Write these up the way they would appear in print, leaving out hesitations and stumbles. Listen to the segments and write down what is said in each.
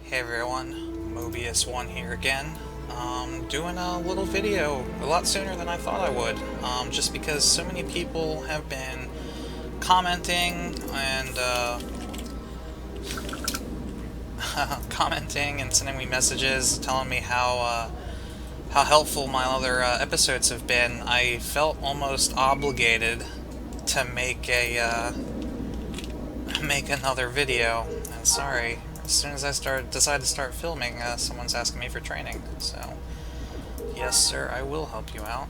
Hey everyone, Mobius1 here again. Doing a little video a lot sooner than I thought I would, just because so many people have been commenting and commenting and sending me messages telling me how helpful my other episodes have been. I felt almost obligated to make another video, and sorry. As soon as I decide to start filming, someone's asking me for training. So, yes, sir, I will help you out.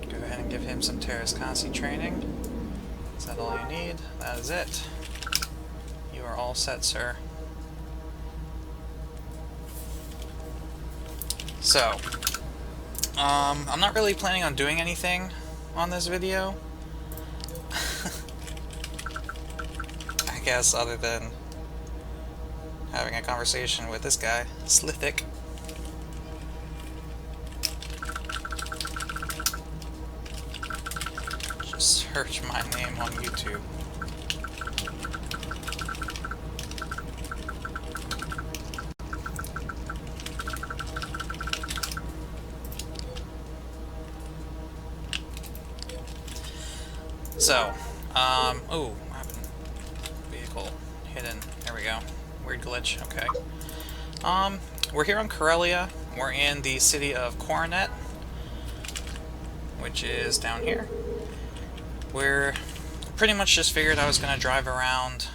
Go ahead and give him some Terrascasi training. Is that all you need? That is it. You are all set, sir. So, I'm not really planning on doing anything on this video. I guess, other than having a conversation with this guy, Slithic. Just search my name on YouTube. So, ooh, vehicle hidden. There we go. Weird glitch. Okay. We're here on Corellia. We're in the city of Coronet, which is down here. We're pretty much just figured I was going to drive around,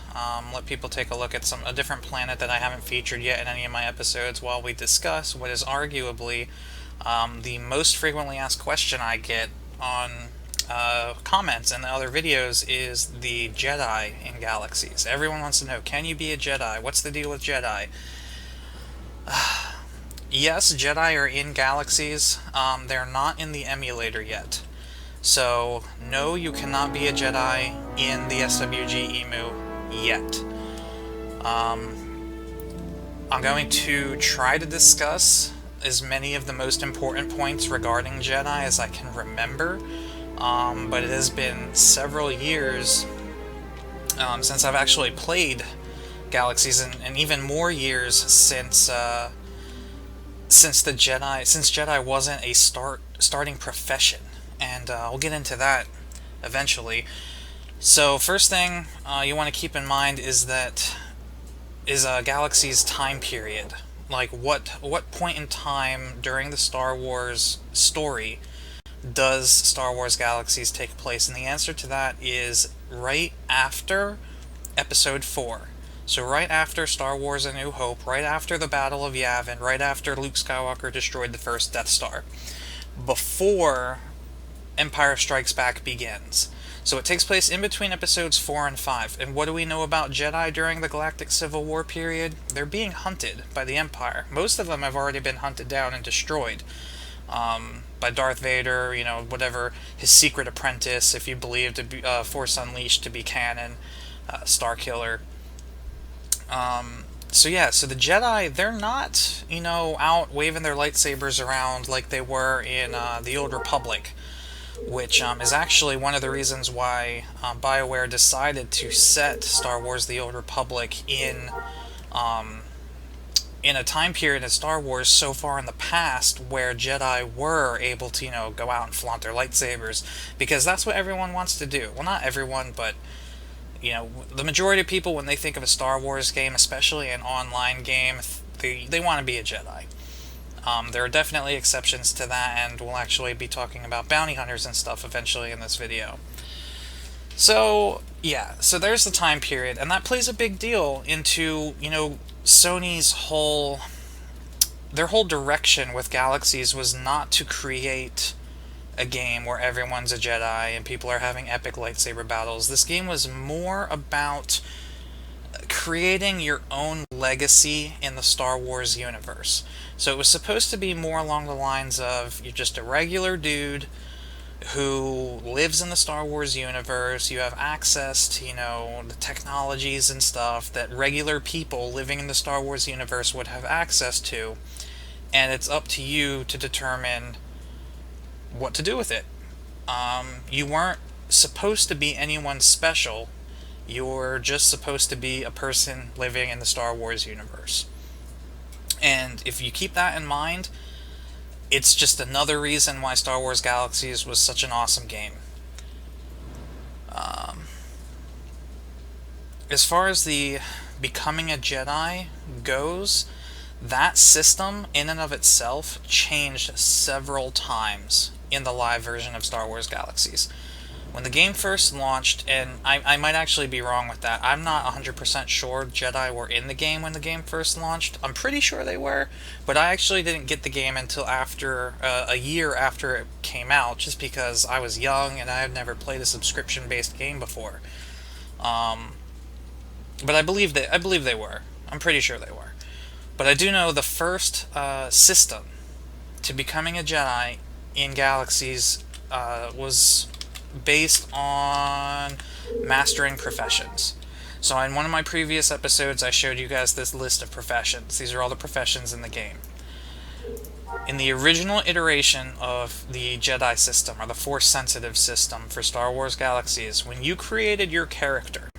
let people take a look at a different planet that I haven't featured yet in any of my episodes while we discuss what is arguably the most frequently asked question I get on comments and the other videos is the Jedi in galaxies. Everyone wants to know, can you be a Jedi? What's the deal with Jedi? Yes, Jedi are in galaxies. They're not in the emulator yet. So, no, you cannot be a Jedi in the SWGEmu yet. I'm going to try to discuss as many of the most important points regarding Jedi as I can remember. But it has been several years since I've actually played Galaxies, and even more years since Jedi wasn't a starting profession, and I'll get into that eventually. So first thing you want to keep in mind is Galaxy's time period. Like what point in time during the Star Wars story does Star Wars Galaxies take place? And the answer to that is right after Episode 4. So right after Star Wars A New Hope, right after the Battle of Yavin, right after Luke Skywalker destroyed the first Death Star, before Empire Strikes Back begins. So it takes place in between Episodes 4 and 5. And what do we know about Jedi during the Galactic Civil War period? They're being hunted by the Empire. Most of them have already been hunted down and destroyed. By Darth Vader, whatever his secret apprentice, if you believe to be Force Unleashed to be canon, Starkiller. So the Jedi, they're not, out waving their lightsabers around like they were in the Old Republic, which is actually one of the reasons why BioWare decided to set Star Wars The Old Republic in a time period in Star Wars so far in the past where Jedi were able to, go out and flaunt their lightsabers, because that's what everyone wants to do. Well, not everyone, but, the majority of people, when they think of a Star Wars game, especially an online game, they want to be a Jedi. There are definitely exceptions to that, and we'll actually be talking about bounty hunters and stuff eventually in this video. So there's the time period, and that plays a big deal into, Sony's whole direction with Galaxies was not to create a game where everyone's a Jedi and people are having epic lightsaber battles. This game was more about creating your own legacy in the Star Wars universe. So it was supposed to be more along the lines of, you're just a regular dude who lives in the Star Wars universe. You have access to, the technologies and stuff that regular people living in the Star Wars universe would have access to, and it's up to you to determine what to do with it. You weren't supposed to be anyone special. You're just supposed to be a person living in the Star Wars universe. And if you keep that in mind, it's just another reason why Star Wars Galaxies was such an awesome game. As far as the becoming a Jedi goes, that system in and of itself changed several times in the live version of Star Wars Galaxies. When the game first launched, and I might actually be wrong with that, I'm not 100% sure Jedi were in the game when the game first launched. I'm pretty sure they were, but I actually didn't get the game until after a year after it came out, just because I was young and I had never played a subscription-based game before. But I believe they were. I'm pretty sure they were. But I do know the first system to becoming a Jedi in Galaxies was based on mastering professions. So in one of my previous episodes, I showed you guys this list of professions. These are all the professions in the game. In the original iteration of the Jedi system, or the Force-sensitive system for Star Wars Galaxies, when you created your character,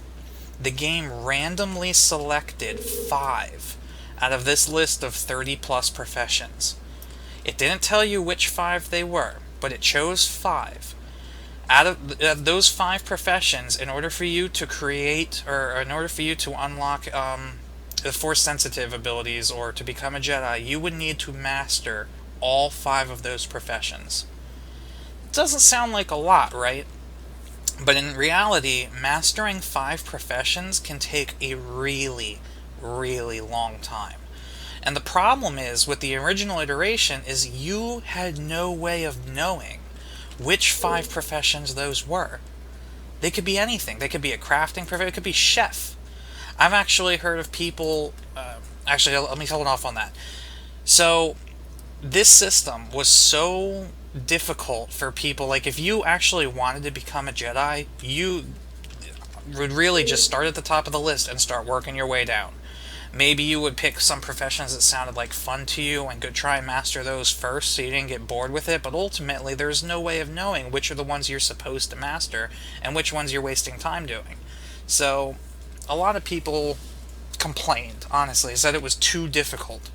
the game randomly selected 5 out of this list of 30-plus professions. It didn't tell you which 5 they were, but it chose 5. Out of those 5 professions, in order for you to create, or in order for you to unlock the Force-sensitive abilities, or to become a Jedi, you would need to master all 5 of those professions. Doesn't sound like a lot, right? But in reality, mastering 5 professions can take a really, really long time. And the problem is, with the original iteration, is you had no way of knowing which 5 professions those were. They could be anything. They could be a crafting profession. It could be chef. I've actually heard of people... actually, let me hold off on that. So, this system was so difficult for people. Like, if you actually wanted to become a Jedi, you would really just start at the top of the list and start working your way down. Maybe you would pick some professions that sounded like fun to you and go try and master those first so you didn't get bored with it, but ultimately there's no way of knowing which are the ones you're supposed to master and which ones you're wasting time doing. So, a lot of people complained, honestly, said it was too difficult.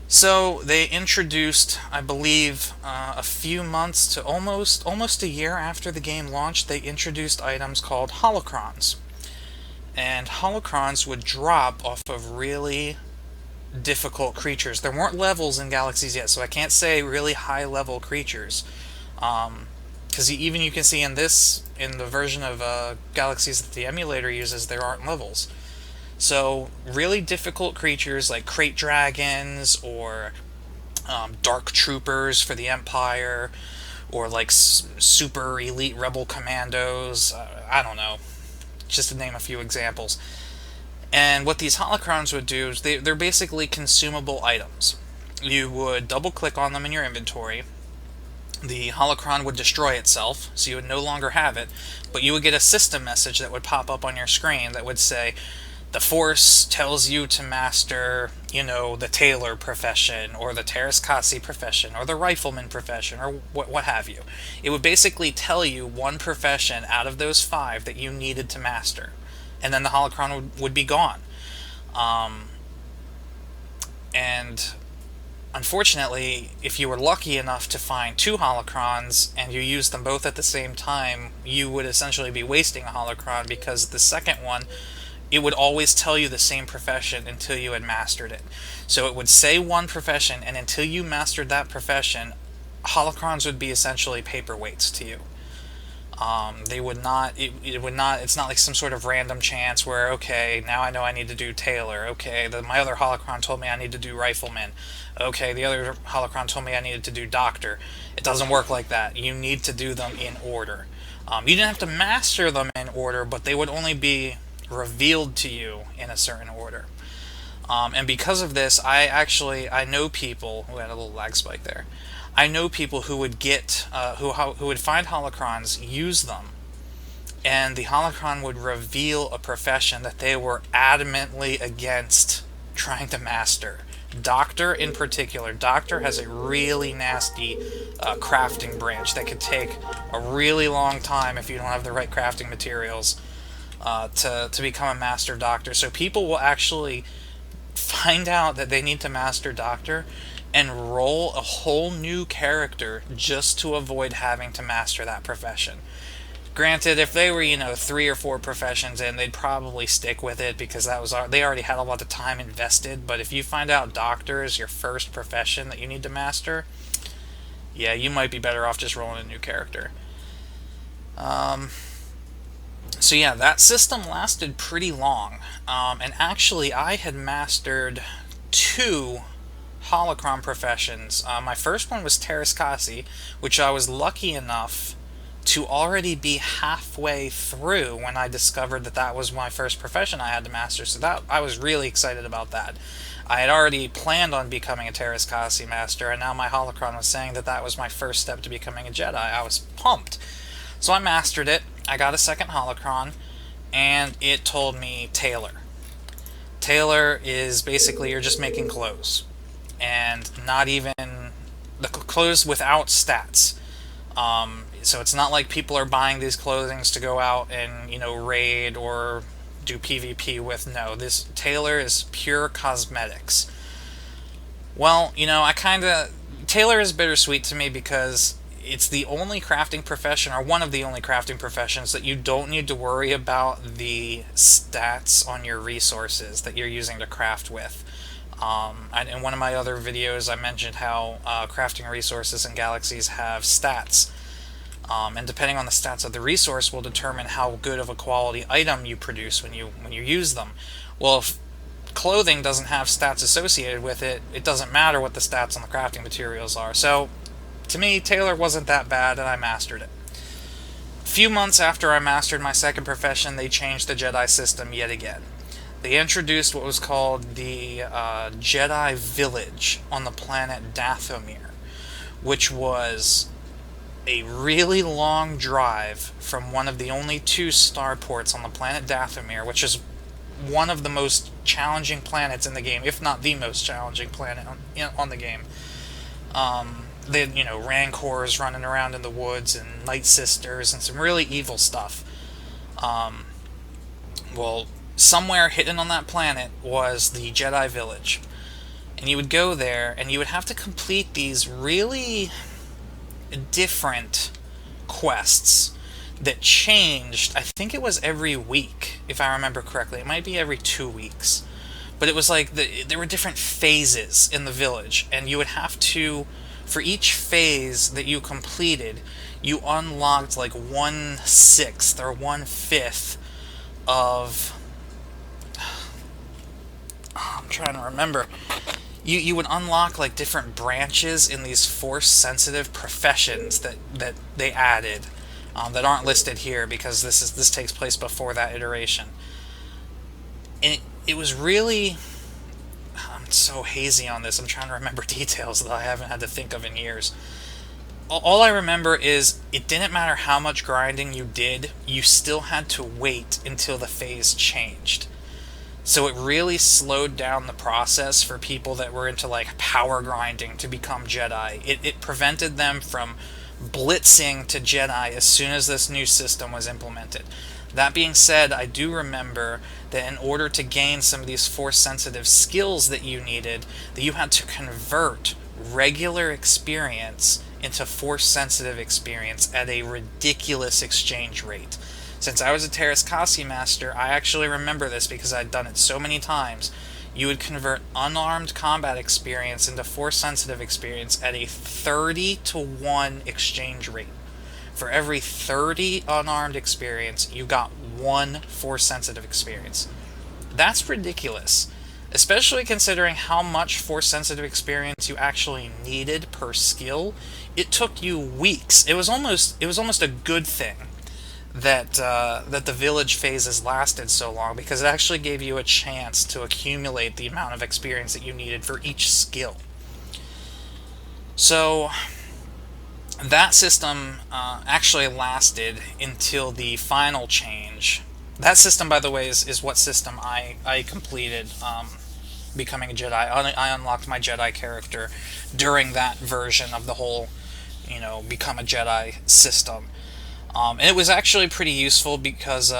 So they introduced, I believe, a few months to almost a year after the game launched, they introduced items called holocrons. And holocrons would drop off of really difficult creatures. There weren't levels in Galaxies yet, so I can't say really high-level creatures. Because even you can see in the version of Galaxies that the emulator uses, there aren't levels. So, really difficult creatures like crate dragons, or dark troopers for the Empire, or like super elite rebel commandos, I don't know, just to name a few examples. And what these holocrons would do is they're basically consumable items. You would double click on them in your inventory, the holocron would destroy itself, so you would no longer have it, but you would get a system message that would pop up on your screen that would say, the Force tells you to master, the tailor profession, or the Terraskasi profession, or the rifleman profession, or what have you. It would basically tell you one profession out of those 5 that you needed to master, and then the holocron would be gone. And unfortunately, if you were lucky enough to find 2 holocrons, and you used them both at the same time, you would essentially be wasting a holocron, because the second one, it would always tell you the same profession until you had mastered it. So it would say one profession, and until you mastered that profession, holocrons would be essentially paperweights to you. They would not, it would not, it's not like some sort of random chance where, okay, now I know I need to do tailor, okay, my other holocron told me I need to do rifleman, okay, the other holocron told me I needed to do doctor. It doesn't work like that. You need to do them in order. You didn't have to master them in order, but they would only be revealed to you in a certain order. And because of this, I know people who had a little lag spike there. I know people who would get who would find holocrons, use them, and the holocron would reveal a profession that they were adamantly against trying to master. Doctor in particular, Doctor has a really nasty crafting branch that could take a really long time if you don't have the right crafting materials to become a Master Doctor. So people will actually find out that they need to Master Doctor and roll a whole new character just to avoid having to master that profession. Granted, if they were, 3 or 4 professions in, they'd probably stick with it because they already had a lot of time invested. But if you find out Doctor is your first profession that you need to master, yeah, you might be better off just rolling a new character. So yeah, that system lasted pretty long. And actually, I had mastered 2 holocron professions. My first one was Terraskasi, which I was lucky enough to already be halfway through when I discovered that that was my first profession I had to master. So that I was really excited about that. I had already planned on becoming a Terraskasi master, and now my holocron was saying that that was my first step to becoming a Jedi. I was pumped. So I mastered it. I got a second holocron, and it told me Tailor. Tailor is basically you're just making clothes, and not even the clothes without stats. So it's not like people are buying these clothings to go out and, raid or do PvP with. No, this Tailor is pure cosmetics. Well, Tailor is bittersweet to me because it's the only crafting profession, or one of the only crafting professions, that you don't need to worry about the stats on your resources that you're using to craft with. In one of my other videos, I mentioned how crafting resources in galaxies have stats. And depending on the stats of the resource will determine how good of a quality item you produce when you use them. Well, if clothing doesn't have stats associated with it, it doesn't matter what the stats on the crafting materials are. So, to me, Tailor wasn't that bad, and I mastered it. A few months after I mastered my second profession, they changed the Jedi system yet again. They introduced what was called the Jedi Village on the planet Dathomir, which was a really long drive from one of the only 2 starports on the planet Dathomir, which is one of the most challenging planets in the game, if not the most challenging planet on the game. They had, Rancors running around in the woods, and Night Sisters, and some really evil stuff. Well, somewhere hidden on that planet was the Jedi Village. And you would go there, and you would have to complete these really different quests that changed. I think it was every week, if I remember correctly. It might be every 2 weeks. But it was like there were different phases in the village, and you would have to, for each phase that you completed, you unlocked like 1/6 or 1/5 of... I'm trying to remember. You would unlock like different branches in these force-sensitive professions that they added that aren't listed here because this takes place before that iteration. And it was really... I'm so hazy on this. I'm trying to remember details that I haven't had to think of in years. All I remember is it didn't matter how much grinding you did, you still had to wait until the phase changed. So it really slowed down the process for people that were into like power grinding to become Jedi. It prevented them from blitzing to Jedi as soon as this new system was implemented. That being said, I do remember that in order to gain some of these force-sensitive skills that you needed, that you had to convert regular experience into force-sensitive experience at a ridiculous exchange rate. Since I was a Terraskasi master, I actually remember this because I'd done it so many times. You would convert unarmed combat experience into force-sensitive experience at a 30-to-1 exchange rate. For every 30 unarmed experience, you got 1 force-sensitive experience. That's ridiculous, especially considering how much force-sensitive experience you actually needed per skill. It took you weeks. It was almost a good thing that the village phases lasted so long, because it actually gave you a chance to accumulate the amount of experience that you needed for each skill. So that system actually lasted until the final change. That system, by the way, is what system I completed becoming a Jedi. I unlocked my Jedi character during that version of the whole, become a Jedi system. And it was actually pretty useful because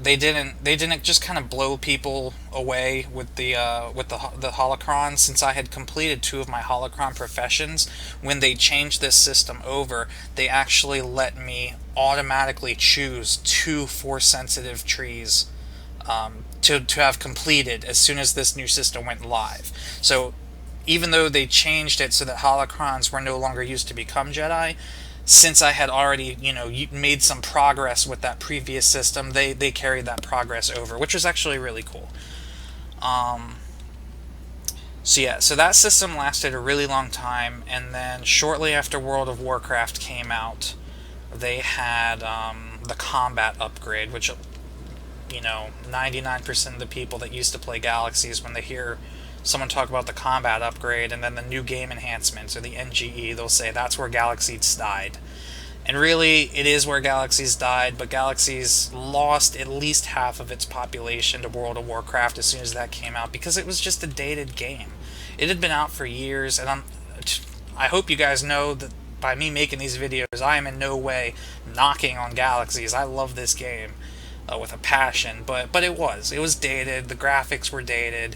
they didn't just kind of blow people away with the holocron. Since I had completed 2 of my holocron professions, when they changed this system over, they actually let me automatically choose 2 force sensitive trees to have completed as soon as this new system went live. So even though they changed it so that holocrons were no longer used to become Jedi, since I had already, made some progress with that previous system, they carried that progress over, which was actually really cool. So that system lasted a really long time, and then shortly after World of Warcraft came out, they had the combat upgrade, which 99% of the people that used to play Galaxies, when they hear someone talk about the combat upgrade and then the new game enhancements, or the NGE, they'll say that's where Galaxies died. And really, it is where Galaxies died, but Galaxies lost at least half of its population to World of Warcraft as soon as that came out, because it was just a dated game. It had been out for years, and I hope you guys know that by me making these videos, I am in no way knocking on Galaxies. I love this game with a passion, but it was dated. The graphics were dated.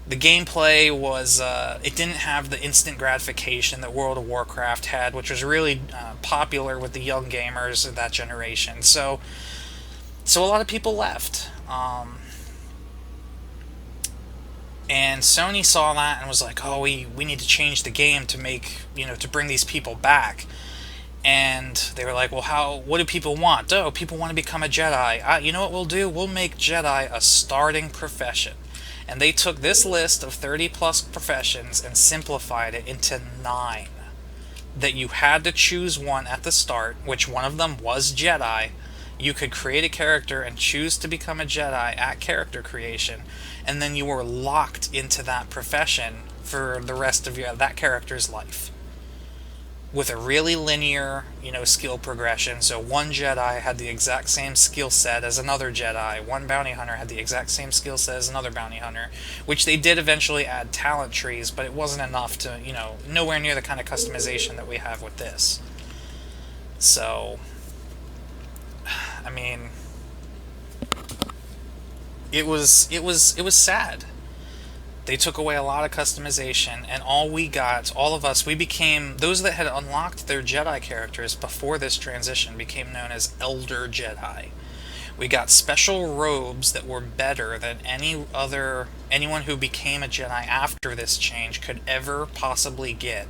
The gameplay was, it didn't have the instant gratification that World of Warcraft had, which was really popular with the young gamers of that generation. So a lot of people left. And Sony saw that and was like, oh, we need to change the game to make, to bring these people back. And they were like, well, what do people want? Oh, people want to become a Jedi. You know what we'll do? We'll make Jedi a starting profession. And they took this list of 30 plus professions and simplified it into 9. That you had to choose one at the start, which one of them was Jedi. You could create a character and choose to become a Jedi at character creation, and then you were locked into that profession for the rest of that character's life, with a really linear, skill progression. So one Jedi had the exact same skill set as another Jedi. One bounty hunter had the exact same skill set as another bounty hunter, which they did eventually add talent trees, but it wasn't enough to, nowhere near the kind of customization that we have with this. So, I mean, it was sad. They took away a lot of customization, and all of us, we became, those that had unlocked their Jedi characters before this transition became known as Elder Jedi. We got special robes that were better than anyone who became a Jedi after this change could ever possibly get.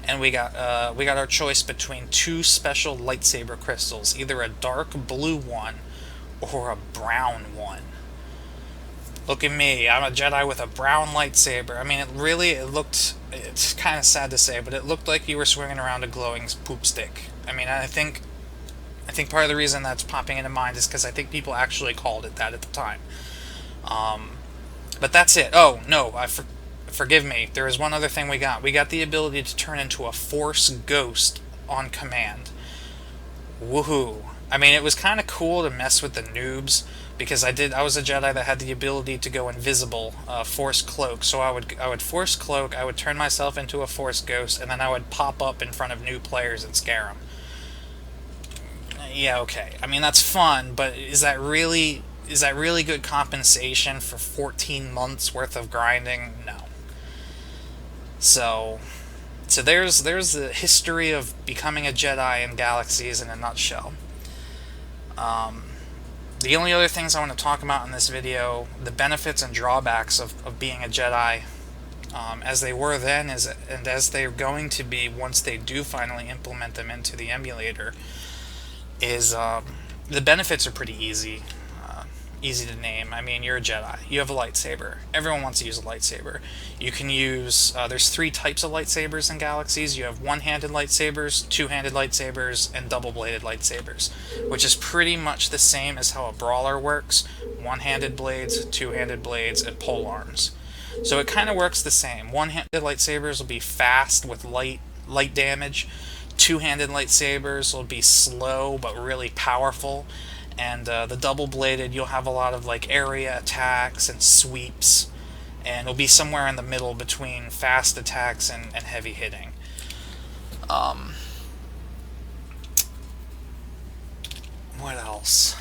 And we got our choice between 2 special lightsaber crystals, either a dark blue one or a brown one. Look at me, I'm a Jedi with a brown lightsaber. I mean, it's kind of sad to say, but it looked like you were swinging around a glowing poop stick. I mean, I think part of the reason that's popping into mind is because I think people actually called it that at the time. But that's it. Oh, no, forgive me, there is one other thing we got. We got the ability to turn into a Force Ghost on command. Woohoo. I mean, it was kind of cool to mess with the noobs, because I was a Jedi that had the ability to go invisible, Force Cloak. So I would Force Cloak, I would turn myself into a Force Ghost, and then I would pop up in front of new players and scare them. Yeah, okay. I mean, that's fun, but is that really good compensation for 14 months worth of grinding? No. So there's the history of becoming a Jedi in Galaxies in a nutshell. The only other things I want to talk about in this video, the benefits and drawbacks of being a Jedi, as they were then, and as they're going to be once they do finally implement them into the emulator, is the benefits are pretty easy. Easy to name. I mean, you're a Jedi. You have a lightsaber. Everyone wants to use a lightsaber. You can use, there's 3 types of lightsabers in Galaxies. You have one-handed lightsabers, two-handed lightsabers, and double-bladed lightsabers, which is pretty much the same as how a brawler works. One-handed blades, two-handed blades, and pole arms. So it kind of works the same. One-handed lightsabers will be fast with light damage. Two-handed lightsabers will be slow but really powerful. And the double-bladed, you'll have a lot of area attacks and sweeps, and it'll be somewhere in the middle between fast attacks and heavy hitting. What else?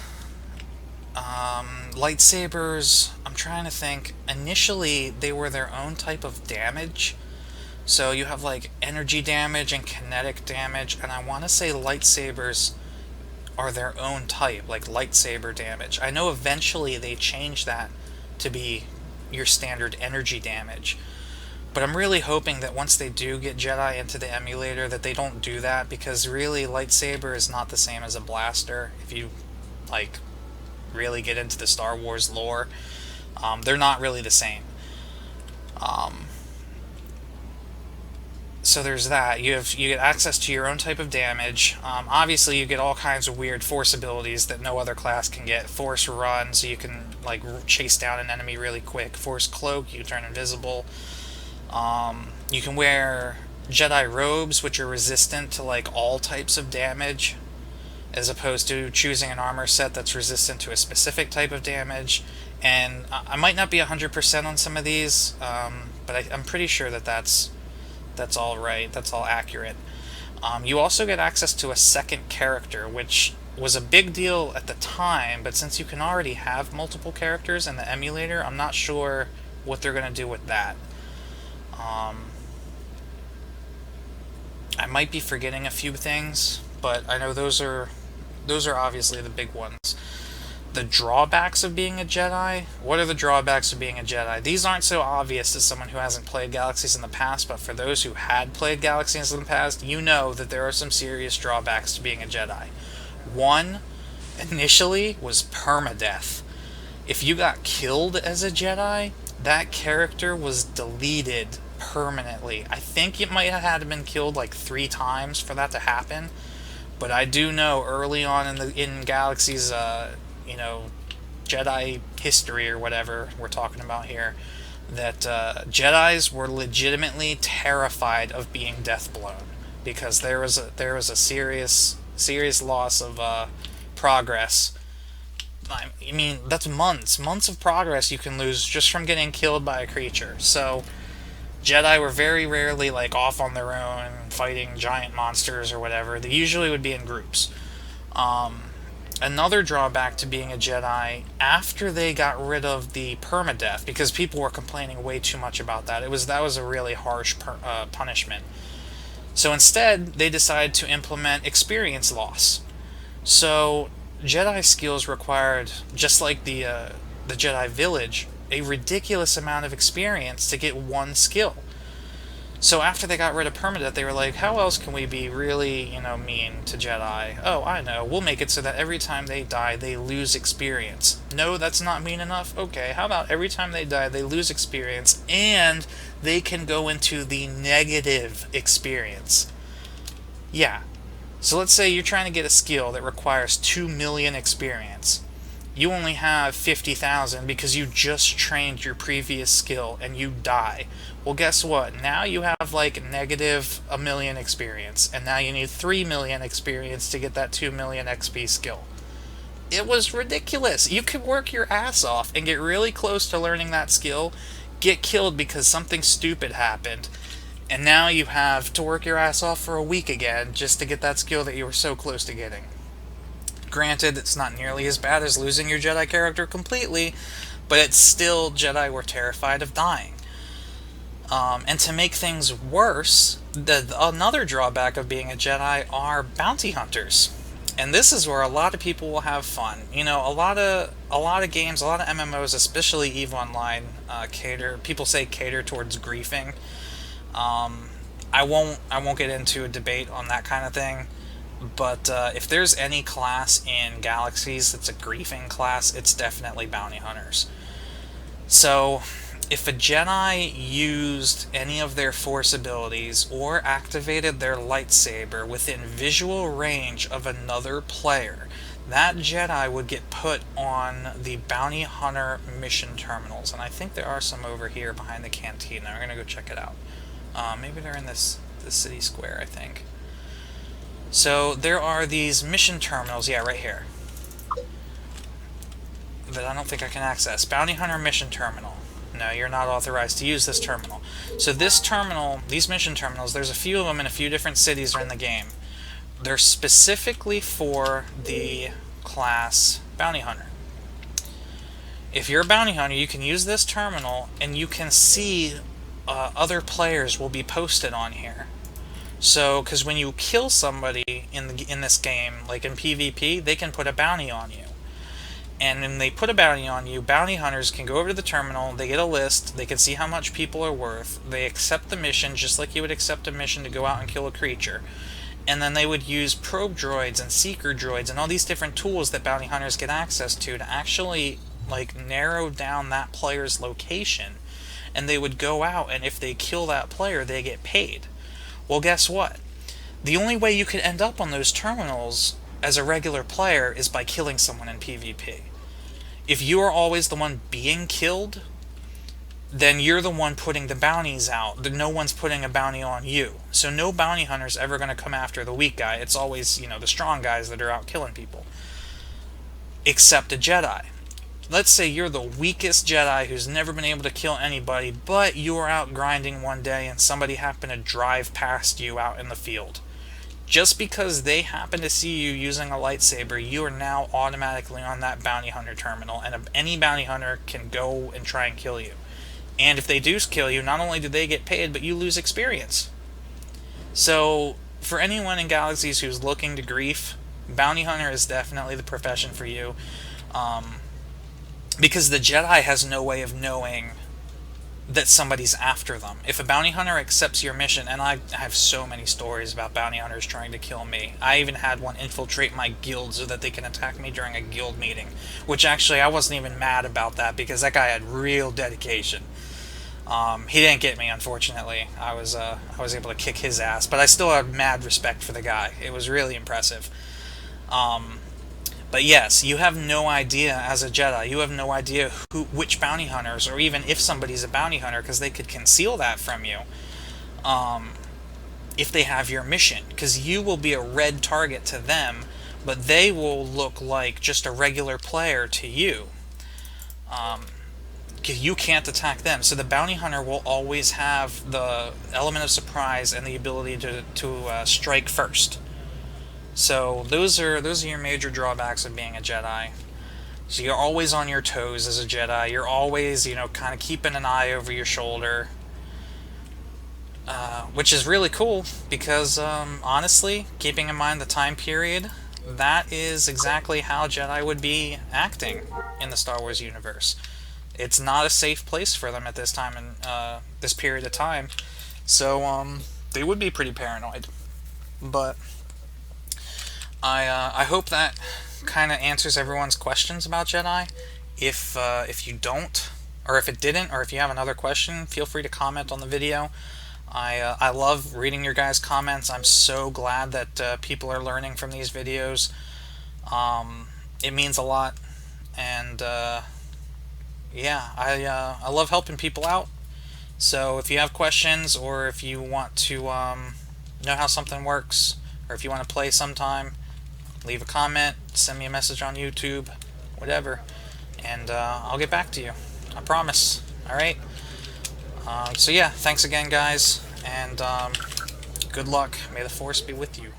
Lightsabers, I'm trying to think. Initially, they were their own type of damage. So you have like energy damage and kinetic damage, and I want to say lightsabers are their own type, like lightsaber damage. I know eventually they changed that to be your standard energy damage. But I'm really hoping that once they do get Jedi into the emulator that they don't do that, because really lightsaber is not the same as a blaster. If you like really get into the Star Wars lore, they're not really the same. So there's that. You get access to your own type of damage. Obviously, you get all kinds of weird force abilities that no other class can get. Force run, so you can like chase down an enemy really quick. Force cloak, you can turn invisible. You can wear Jedi robes, which are resistant to like all types of damage, as opposed to choosing an armor set that's resistant to a specific type of damage. And I might not be 100% on some of these, but I'm pretty sure that that's all right. That's all accurate. You also get access to a second character, which was a big deal at the time, but since you can already have multiple characters in the emulator, I'm not sure what they're going to do with that. I might be forgetting a few things, but I know those are obviously the big ones. The drawbacks of being a Jedi. What are the drawbacks of being a Jedi? These aren't so obvious to someone who hasn't played Galaxies in the past, but for those who had played Galaxies in the past, you know that there are some serious drawbacks to being a Jedi. One, initially, was permadeath. If you got killed as a Jedi, that character was deleted permanently. I think it might have had been killed like 3 times for that to happen, but I do know early on in Galaxy's Jedi history or whatever we're talking about here, that Jedis were legitimately terrified of being death blown, because there was a serious loss of progress. I mean, that's months of progress you can lose just from getting killed by a creature. So Jedi were very rarely like off on their own fighting giant monsters or whatever. They usually would be in groups. Another drawback to being a Jedi, after they got rid of the permadeath, because people were complaining way too much about that, that was a really harsh punishment. So instead, they decided to implement experience loss. So Jedi skills required, just like the Jedi Village, a ridiculous amount of experience to get one skill. So after they got rid of permadeath, they were like, how else can we be really, mean to Jedi? Oh, I know. We'll make it so that every time they die, they lose experience. No, that's not mean enough? Okay, how about every time they die, they lose experience, and they can go into the negative experience? Yeah. So let's say you're trying to get a skill that requires 2 million experience. You only have 50,000 because you just trained your previous skill and you die. Well, guess what? Now you have like negative 1 million experience, and now you need 3 million experience to get that 2 million XP skill. It was ridiculous. You could work your ass off and get really close to learning that skill, get killed because something stupid happened, and now you have to work your ass off for a week again just to get that skill that you were so close to getting. Granted, it's not nearly as bad as losing your Jedi character completely, but it's still, Jedi were terrified of dying. And to make things worse, another drawback of being a Jedi are bounty hunters. And this is where a lot of people will have fun. A lot of games, a lot of MMOs, especially EVE Online, people say cater towards griefing. I won't get into a debate on that kind of thing. But if there's any class in Galaxies that's a griefing class, it's definitely bounty hunters. So if a Jedi used any of their Force abilities or activated their lightsaber within visual range of another player, that Jedi would get put on the bounty hunter mission terminals. And I think there are some over here behind the cantina. We're going to go check it out. Maybe they're in the city square, I think. So there are these mission terminals, yeah, right here, that I don't think I can access. Bounty Hunter Mission Terminal. No, you're not authorized to use this terminal. So this terminal, these mission terminals, there's a few of them in a few different cities in the game. They're specifically for the class Bounty Hunter. If you're a bounty hunter, you can use this terminal, and you can see other players will be posted on here. So, because when you kill somebody in this game, like in PvP, they can put a bounty on you. And when they put a bounty on you, bounty hunters can go over to the terminal, they get a list, they can see how much people are worth, they accept the mission just like you would accept a mission to go out and kill a creature. And then they would use probe droids and seeker droids and all these different tools that bounty hunters get access to actually like narrow down that player's location. And they would go out, and if they kill that player, they get paid. Well, guess what? The only way you could end up on those terminals as a regular player is by killing someone in PvP. If you are always the one being killed, then you're the one putting the bounties out. No one's putting a bounty on you. So no bounty hunter's ever going to come after the weak guy. It's always, the strong guys that are out killing people. Except a Jedi. Let's say you're the weakest Jedi who's never been able to kill anybody, but you were out grinding one day and somebody happened to drive past you out in the field. Just because they happen to see you using a lightsaber, you are now automatically on that bounty hunter terminal, and any bounty hunter can go and try and kill you. And if they do kill you, not only do they get paid, but you lose experience. So, for anyone in Galaxies who's looking to grief, bounty hunter is definitely the profession for you. Because the Jedi has no way of knowing that somebody's after them. If a bounty hunter accepts your mission, and I have so many stories about bounty hunters trying to kill me. I even had one infiltrate my guild so that they can attack me during a guild meeting, which actually I wasn't even mad about that because that guy had real dedication. He didn't get me, unfortunately. I was able to kick his ass, but I still had mad respect for the guy. It was really impressive. But yes, you have no idea as a Jedi. You have no idea which bounty hunters, or even if somebody's a bounty hunter, because they could conceal that from you if they have your mission. Because you will be a red target to them, but they will look like just a regular player to you. You can't attack them. So the bounty hunter will always have the element of surprise and the ability to strike first. So those are your major drawbacks of being a Jedi. So you're always on your toes as a Jedi. You're always, kind of keeping an eye over your shoulder. Which is really cool because, honestly, keeping in mind the time period, that is exactly how Jedi would be acting in the Star Wars universe. It's not a safe place for them at this time in this period of time. So they would be pretty paranoid. But I hope that kind of answers everyone's questions about Jedi. If you don't, or if it didn't, or if you have another question, feel free to comment on the video. I love reading your guys' comments. I'm so glad that people are learning from these videos. It means a lot, and yeah, I love helping people out. So if you have questions, or if you want to know how something works, or if you want to play sometime, leave a comment, send me a message on YouTube, whatever, and I'll get back to you. I promise. Alright? So yeah, thanks again, guys, and good luck. May the Force be with you.